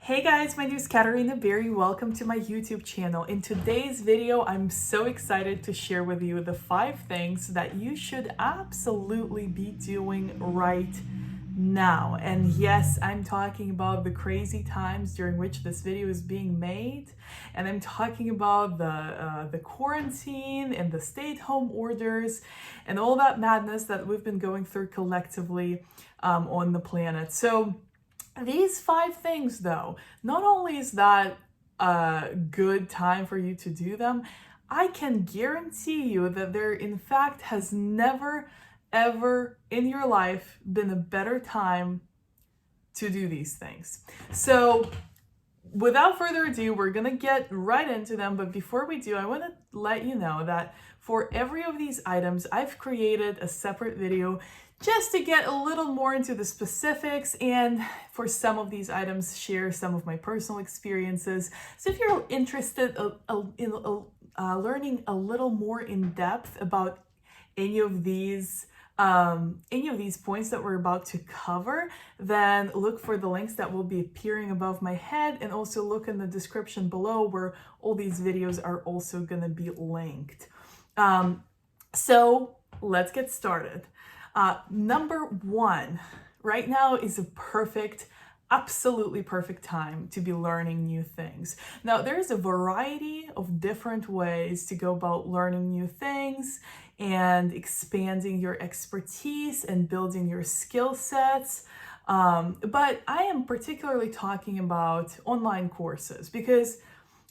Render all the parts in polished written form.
Hey guys, my name is Katarina Berry. Welcome to my YouTube channel. In today's video, I'm so excited to share with you the 5 things that you should absolutely be doing right now. And yes, I'm talking about the crazy times during which this video is being made, and I'm talking about the quarantine and the stay-at-home orders and all that madness that we've been going through collectively on the planet. So these 5 things, though, not only is that a good time for you to do them, I can guarantee you that there, in fact, has never, ever in your life been a better time to do these things. So, without further ado, we're gonna get right into them. But before we do, I want to let you know that for every of these items, I've created a separate video just to get a little more into the specifics, and for some of these items, share some of my personal experiences. So if you're interested in learning a little more in depth about any of these points that we're about to cover, then look for the links that will be appearing above my head, and also look in the description below where all these videos are also going to be linked. So let's get started. Number 1, right now is a absolutely perfect time to be learning new things. Now, there's a variety of different ways to go about learning new things and expanding your expertise and building your skill sets. But I am particularly talking about online courses because,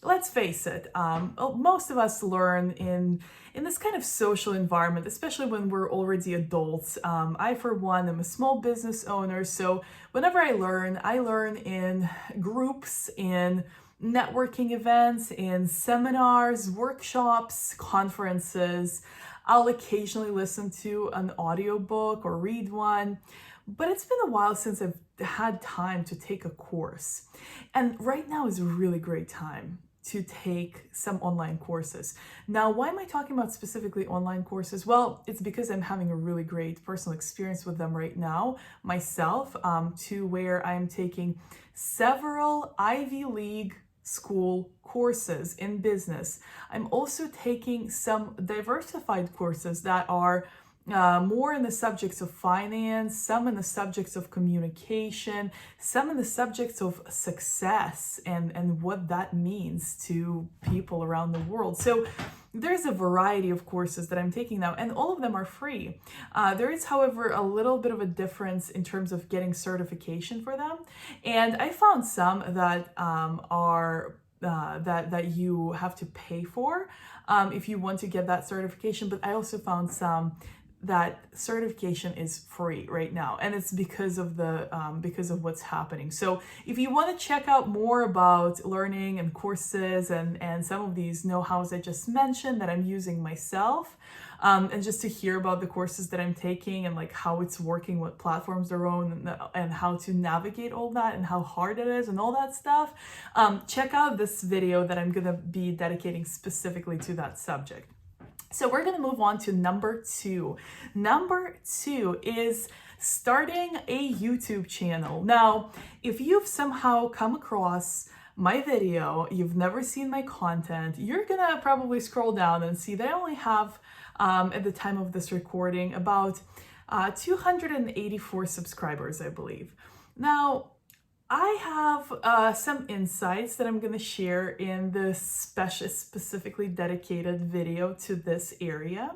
let's face it, most of us learn in this kind of social environment, especially when we're already adults. I, for one, am a small business owner, so whenever I learn in groups, in networking events, in seminars, workshops, conferences. I'll occasionally listen to an audiobook or read one, but it's been a while since I've had time to take a course. And right now is a really great time to take some online courses. Now, why am I talking about specifically online courses? Well, it's because I'm having a really great personal experience with them right now myself, to where I'm taking several Ivy League school courses in business. I'm also taking some diversified courses that are more in the subjects of finance, some in the subjects of communication, some in the subjects of success and what that means to people around the world. So there's a variety of courses that I'm taking now, and all of them are free. There is, however, a little bit of a difference in terms of getting certification for them. And I found some that that you have to pay for if you want to get that certification. But I also found some that certification is free right now, and it's because of what's happening. So if you want to check out more about learning and courses and some of these know-hows I just mentioned that I'm using myself, and just to hear about the courses that I'm taking and like how it's working, what platforms they're on, and how to navigate all that and how hard it is and all that stuff, check out this video that I'm gonna be dedicating specifically to that subject. So we're going to move on to number 2. Number 2 is starting a YouTube channel. Now, if you've somehow come across my video, you've never seen my content, you're going to probably scroll down and see that I only have, at the time of this recording, about 284 subscribers, I believe. Now, I have some insights that I'm going to share in this specifically dedicated video to this area.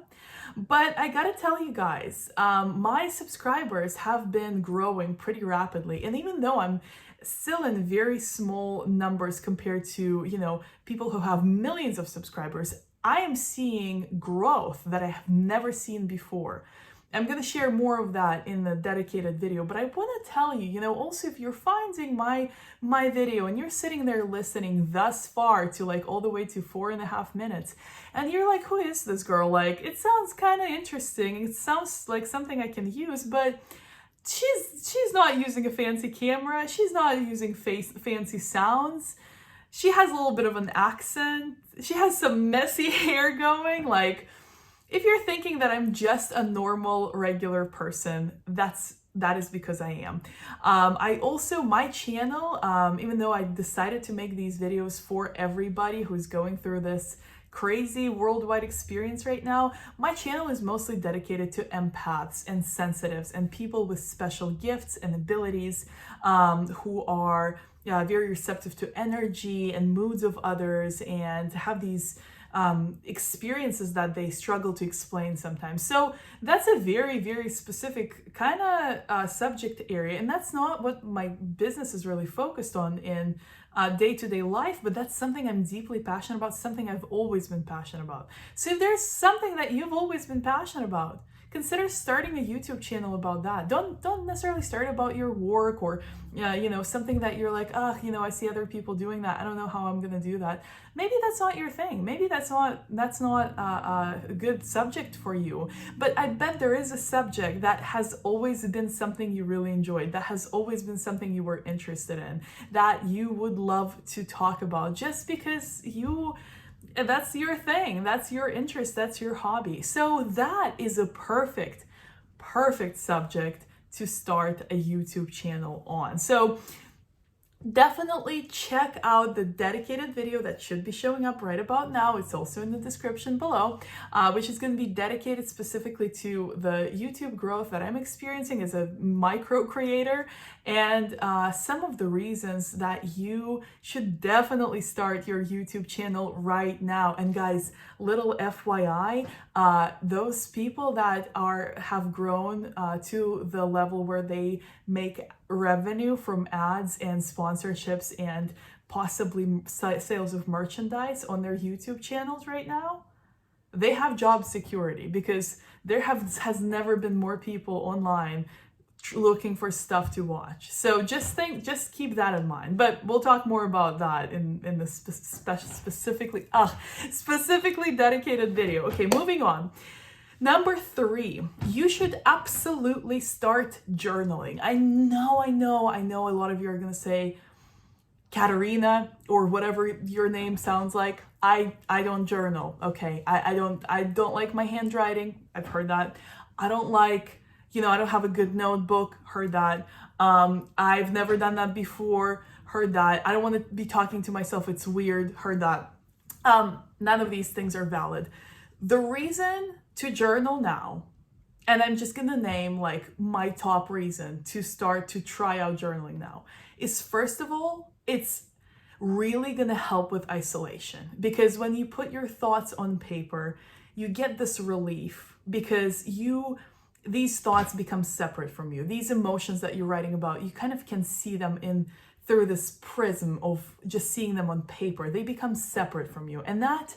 But I gotta tell you guys, my subscribers have been growing pretty rapidly. And even though I'm still in very small numbers compared to, people who have millions of subscribers, I am seeing growth that I have never seen before. I'm going to share more of that in the dedicated video, but I want to tell you, also, if you're finding my video and you're sitting there listening thus far to like all the way to 4.5 minutes, and you're like, who is this girl? Like, it sounds kind of interesting. It sounds like something I can use, but she's not using a fancy camera. She's not using fancy sounds. She has a little bit of an accent. She has some messy hair going, like, if you're thinking that I'm just a normal, regular person, that's that is because I am. I also, my channel, even though I decided to make these videos for everybody who's going through this crazy worldwide experience right now, my channel is mostly dedicated to empaths and sensitives and people with special gifts and abilities, who are very receptive to energy and moods of others, and have these experiences that they struggle to explain sometimes. So that's a very, very specific kind of subject area, and that's not what my business is really focused on in day-to-day life, but that's something I'm deeply passionate about, something I've always been passionate about. So if there's something that you've always been passionate about, consider starting a YouTube channel about that. Don't necessarily start about your work or something that you're like, I see other people doing that, I don't know how I'm gonna do that. Maybe that's not your thing. Maybe that's not a good subject for you. But I bet there is a subject that has always been something you really enjoyed, that has always been something you were interested in, that you would love to talk about, just because that's your thing, that's your interest, that's your hobby. So that is a perfect subject to start a YouTube channel on. So definitely check out the dedicated video that should be showing up right about now. It's also in the description below, which is going to be dedicated specifically to the YouTube growth that I'm experiencing as a micro creator, and some of the reasons that you should definitely start your YouTube channel right now. And guys, little FYI, those people that have grown to the level where they make revenue from ads and sponsorships and possibly sales of merchandise on their YouTube channels right now, they have job security, because there has never been more people online looking for stuff to watch. So just keep that in mind. But we'll talk more about that in the specifically dedicated video. Okay, moving on. Number 3, you should absolutely start journaling. I know a lot of you are gonna say, Katarina, or whatever your name sounds like, I don't journal. Okay, I don't like my handwriting. I've heard that. I don't like, I don't have a good notebook. Heard that. I've never done that before. Heard that. I don't want to be talking to myself. It's weird. Heard that. None of these things are valid. The reason to journal now, and I'm just gonna name like my top reason to start to try out journaling now, is first of all, it's really gonna help with isolation, because when you put your thoughts on paper, you get this relief, because these thoughts become separate from you. These emotions that you're writing about, you kind of can see them through this prism of just seeing them on paper. They become separate from you, and that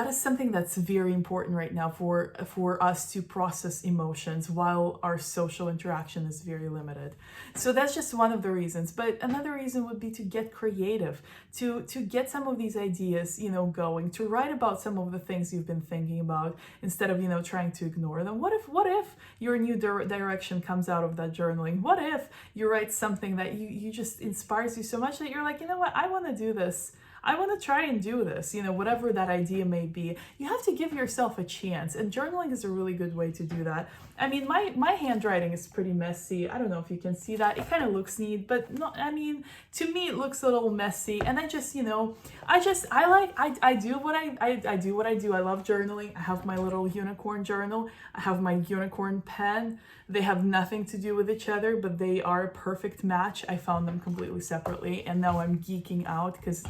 is something that's very important right now for us to process emotions while our social interaction is very limited. So that's just one of the reasons. But another reason would be to get creative, to get some of these ideas, going, to write about some of the things you've been thinking about instead of, trying to ignore them. What if your new direction comes out of that journaling? What if you write something that you just inspires you so much that you're like, you know what, I want to do this. I want to try and do this, whatever that idea may be. You have to give yourself a chance, and journaling is a really good way to do that. I mean, my handwriting is pretty messy. I don't know if you can see that. It kind of looks neat, but no, I mean, to me, it looks a little messy. And I just, I do what I do. I love journaling. I have my little unicorn journal. I have my unicorn pen. They have nothing to do with each other, but they are a perfect match. I found them completely separately, and now I'm geeking out because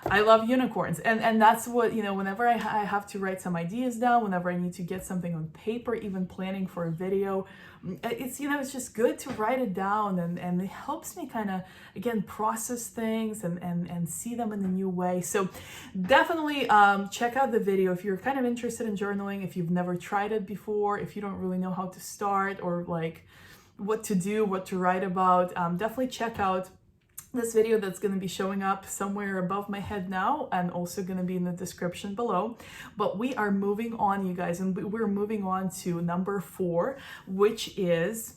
I love unicorns. And that's what, whenever I have to write some ideas down, whenever I need to get something on paper, even planning for a video, it's, it's just good to write it down, and it helps me kind of, again, process things and see them in a new way. So definitely check out the video if you're kind of interested in journaling, if you've never tried it before, if you don't really know how to start or like what to do, what to write about, definitely check out this video that's going to be showing up somewhere above my head now, and also going to be in the description below. But we are moving on, you guys, and we're moving on to number 4, which is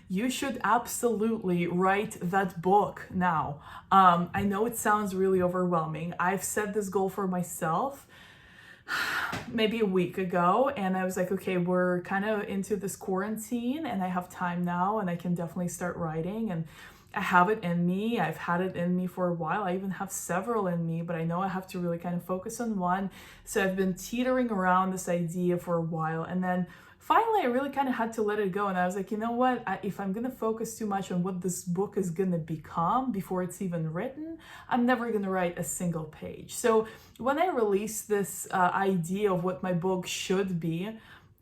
you should absolutely write that book now. I know it sounds really overwhelming. I've set this goal for myself maybe a week ago, and I was like, okay, we're kind of into this quarantine and I have time now and I can definitely start writing, and I have it in me. I've had it in me for a while. I even have several in me, but I know I have to really kind of focus on one. So I've been teetering around this idea for a while, and then finally I really kind of had to let it go, and I was like, you know what, if I'm gonna focus too much on what this book is gonna become before it's even written, I'm never gonna write a single page. So when I released this idea of what my book should be,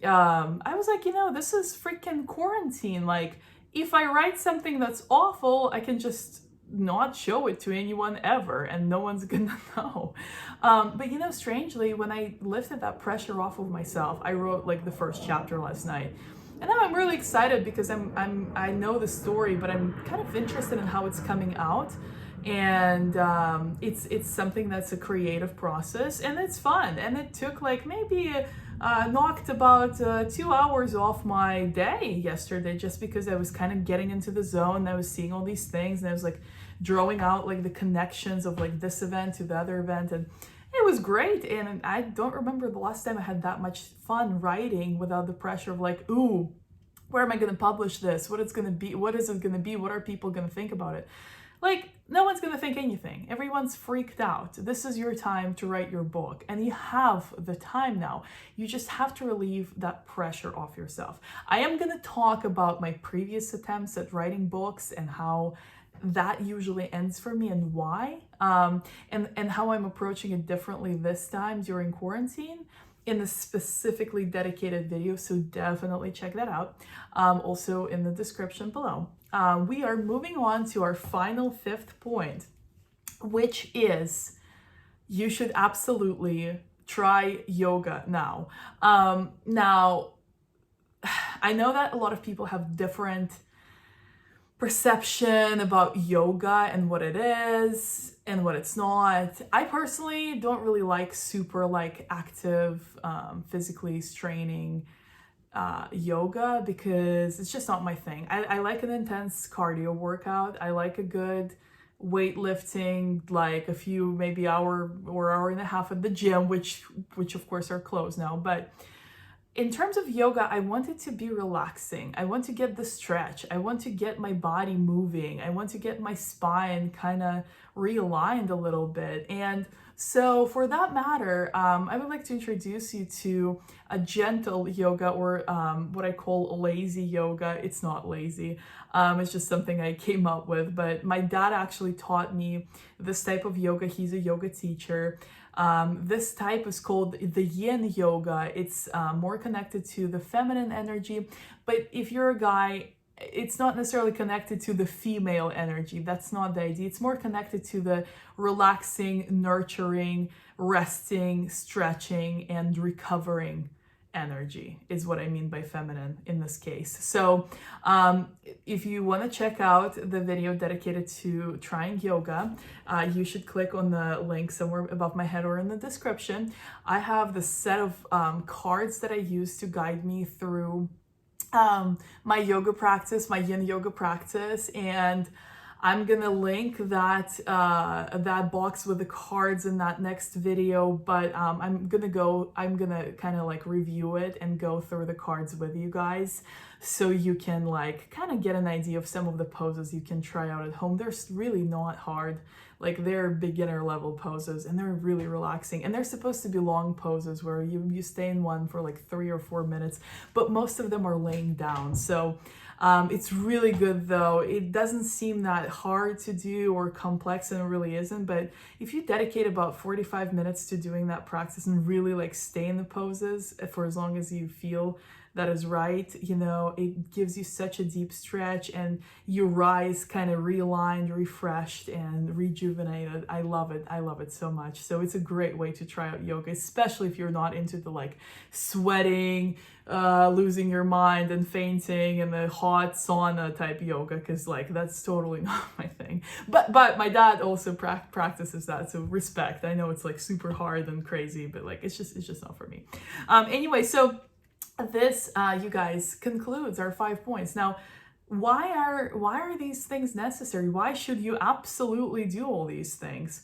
I was like, you know, this is freaking quarantine. Like, if I write something that's awful, I can just not show it to anyone ever and no one's gonna know. But you know, strangely, when I lifted that pressure off of myself, I wrote like the first chapter last night. And now I'm really excited because I know the story, but I'm kind of interested in how it's coming out. And it's something that's a creative process, and it's fun. And it took like maybe knocked about 2 hours off my day yesterday, just because I was kind of getting into the zone. I was seeing all these things, and I was like drawing out like the connections of like this event to the other event, and it was great. And I don't remember the last time I had that much fun writing without the pressure of like, ooh, where am I going to publish this? What it's going to be? What is it going to be? What are people going to think about it? Like, no one's going to think anything. Everyone's freaked out. This is your time to write your book, and you have the time now. You just have to relieve that pressure off yourself. I am going to talk about my previous attempts at writing books and how that usually ends for me and why, and how I'm approaching it differently this time during quarantine in a specifically dedicated video, so definitely check that out. Also in the description below. We are moving on to our final fifth point, which is you should absolutely try yoga now. Now, I know that a lot of people have different perception about yoga and what it is and what it's not. I personally don't really like super like active, physically straining yoga, because it's just not my thing. I like an intense cardio workout. I like a good weightlifting, like a few maybe hour or hour and a half at the gym, which of course are closed now. But in terms of yoga, I want it to be relaxing. I want to get the stretch. I want to get my body moving. I want to get my spine kind of realigned a little bit. And so for that matter, I would like to introduce you to a gentle yoga, or what I call lazy yoga. It's not lazy. It's just something I came up with. But my dad actually taught me this type of yoga. He's a yoga teacher. This type is called the yin yoga. It's more connected to the feminine energy, but if you're a guy, it's not necessarily connected to the female energy. That's not the idea. It's more connected to the relaxing, nurturing, resting, stretching, and recovering energy is what I mean by feminine in this case. So if you want to check out the video dedicated to trying yoga, you should click on the link somewhere above my head or in the description. I have the set of cards that I use to guide me through my yoga practice, my yin yoga practice, and I'm gonna link that that box with the cards in that next video, but I'm gonna kind of like review it and go through the cards with you guys, so you can like kind of get an idea of some of the poses you can try out at home. They're really not hard. Like, they're beginner level poses, and they're really relaxing, and they're supposed to be long poses where you stay in one for like 3 or 4 minutes, but most of them are laying down. So it's really good though. It doesn't seem that hard to do or complex, and it really isn't. But if you dedicate about 45 minutes to doing that practice and really like stay in the poses for as long as you feel that is right, you know, it gives you such a deep stretch, and you rise kind of realigned, refreshed, and rejuvenated. I love it. I love it so much. So it's a great way to try out yoga, especially if you're not into the like sweating, losing your mind and fainting and the hot sauna type yoga, because like that's totally not my thing. But my dad also practices that, so respect. I know it's like super hard and crazy, but like it's just not for me. Anyway, so this you guys concludes our 5 points. Now, why are these things necessary? Why should you absolutely do all these things?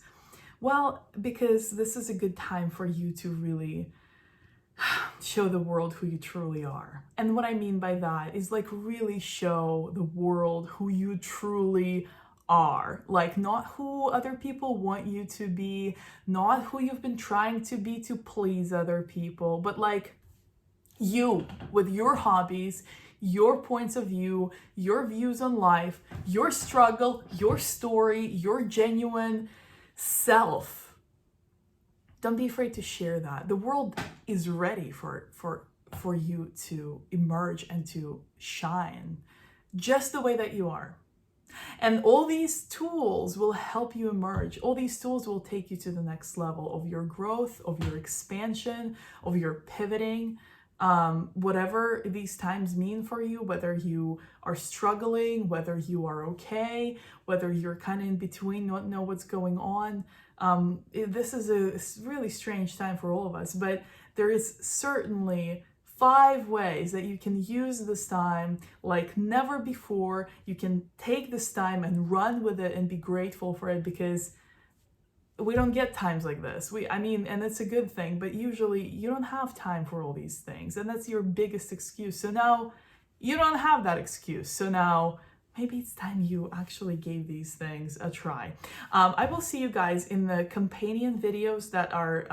Well, because this is a good time for you to really show the world who you truly are. And what I mean by that is like really show the world who you truly are. Like not who other people want you to be, not who you've been trying to be to please other people, but like you with your hobbies, your points of view, your views on life, your struggle, your story, your genuine self. Don't be afraid to share that. The world is ready for you to emerge and to shine just the way that you are. And all these tools will help you emerge. All these tools will take you to the next level of your growth, of your expansion, of your pivoting. Whatever these times mean for you, whether you are struggling, whether you are okay, whether you're kind of in between, not know what's going on. This is a really strange time for all of us, but there is certainly 5 ways that you can use this time like never before. You can take this time and run with it and be grateful for it, because we don't get times like this. And it's a good thing, but usually you don't have time for all these things, and that's your biggest excuse. So now you don't have that excuse. So now maybe it's time you actually gave these things a try. I will see you guys in the companion videos that are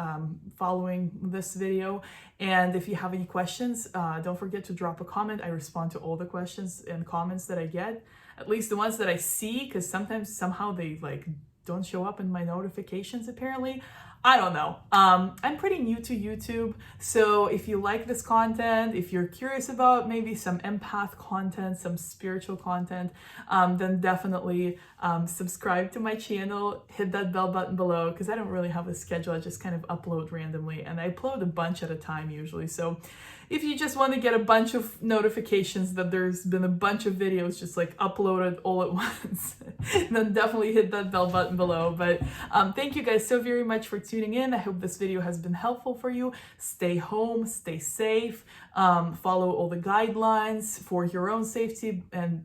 following this video. And if you have any questions, don't forget to drop a comment. I respond to all the questions and comments that I get, at least the ones that I see, because sometimes somehow they like don't show up in my notifications apparently. I don't know. I'm pretty new to YouTube, so if you like this content, if you're curious about maybe some empath content, some spiritual content, then definitely subscribe to my channel, hit that bell button below, because I don't really have a schedule. I just kind of upload randomly, and I upload a bunch at a time usually. So if you just want to get a bunch of notifications that there's been a bunch of videos just like uploaded all at once, then definitely hit that bell button below. But thank you guys so very much for tuning in. I hope this video has been helpful for you. Stay home, stay safe, follow all the guidelines for your own safety, and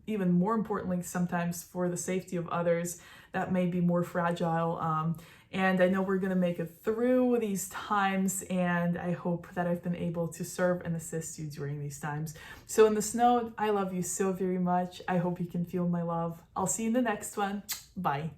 even more importantly, sometimes for the safety of others that may be more fragile. And I know we're going to make it through these times, and I hope that I've been able to serve and assist you during these times. So in this note, I love you so very much. I hope you can feel my love. I'll see you in the next one. Bye.